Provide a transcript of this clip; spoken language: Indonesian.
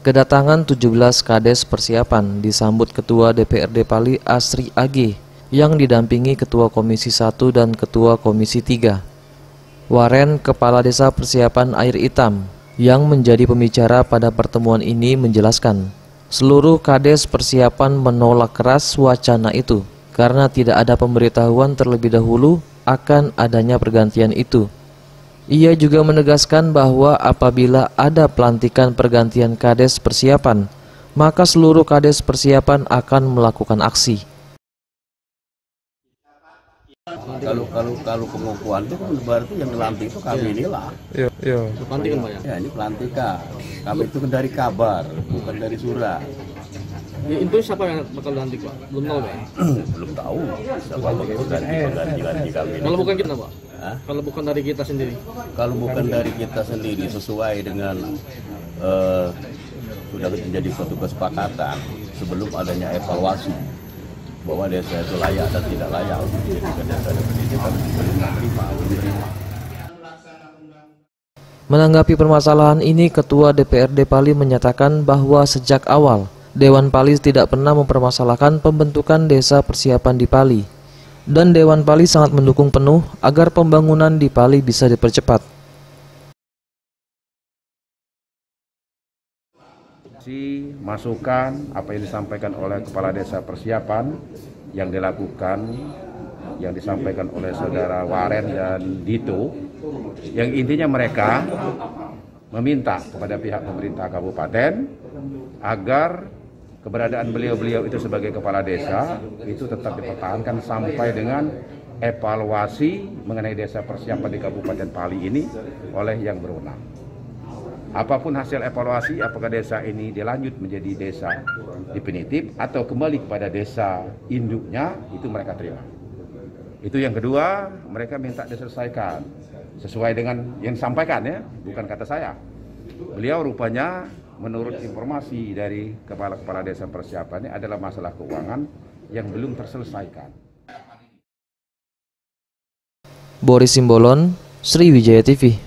Kedatangan 17 Kades persiapan disambut Ketua DPRD Pali Asri AG yang didampingi Ketua Komisi 1 dan Ketua Komisi 3. Waren, Kepala Desa Persiapan Air Hitam, yang menjadi pembicara pada pertemuan ini menjelaskan, seluruh Kades persiapan menolak keras wacana itu karena tidak ada pemberitahuan terlebih dahulu akan adanya pergantian itu. Ia juga menegaskan bahwa apabila ada pelantikan pergantian Kades persiapan, maka seluruh Kades persiapan akan melakukan aksi. Kalau pengukuhan itu kan berarti yang dilantik itu kami inilah. Iya. Pelantikan Pak ya? Ya ini pelantikan. Kami itu kan dari kabar, bukan dari surat. Ya, itu siapa yang bakal dilantik Pak? Belum tahu Pak? Belum tahu siapa yang ganti kami. Kalau bukan kita Pak? Hah? Kalau bukan dari kita sendiri? Kalau bukan dari kita sendiri sesuai dengan sudah menjadi suatu kesepakatan sebelum adanya evaluasi bahwa desa itu layak dan tidak layak untuk dijadikan desa pendidikan belum menerima. Menanggapi permasalahan ini, Ketua DPRD Pali menyatakan bahwa sejak awal Dewan Pali tidak pernah mempermasalahkan pembentukan desa persiapan di Pali, dan Dewan Pali sangat mendukung penuh agar pembangunan di Pali bisa dipercepat. Masukan apa yang disampaikan oleh Kepala Desa Persiapan yang dilakukan, yang disampaikan oleh Saudara Waren dan Dito, yang intinya mereka meminta kepada pihak pemerintah kabupaten agar keberadaan beliau-beliau itu sebagai kepala desa itu tetap dipertahankan sampai dengan evaluasi mengenai desa persiapan di Kabupaten Pali ini oleh yang berwenang. Apapun hasil evaluasi, apakah desa ini dilanjut menjadi desa definitif atau kembali kepada desa induknya, itu mereka terima. Itu yang kedua, mereka minta diselesaikan sesuai dengan yang disampaikan ya, bukan kata saya. Beliau rupanya menurut informasi dari kepala desa persiapan ini adalah masalah keuangan yang belum terselesaikan. Boris Simbolon, Sriwijaya TV.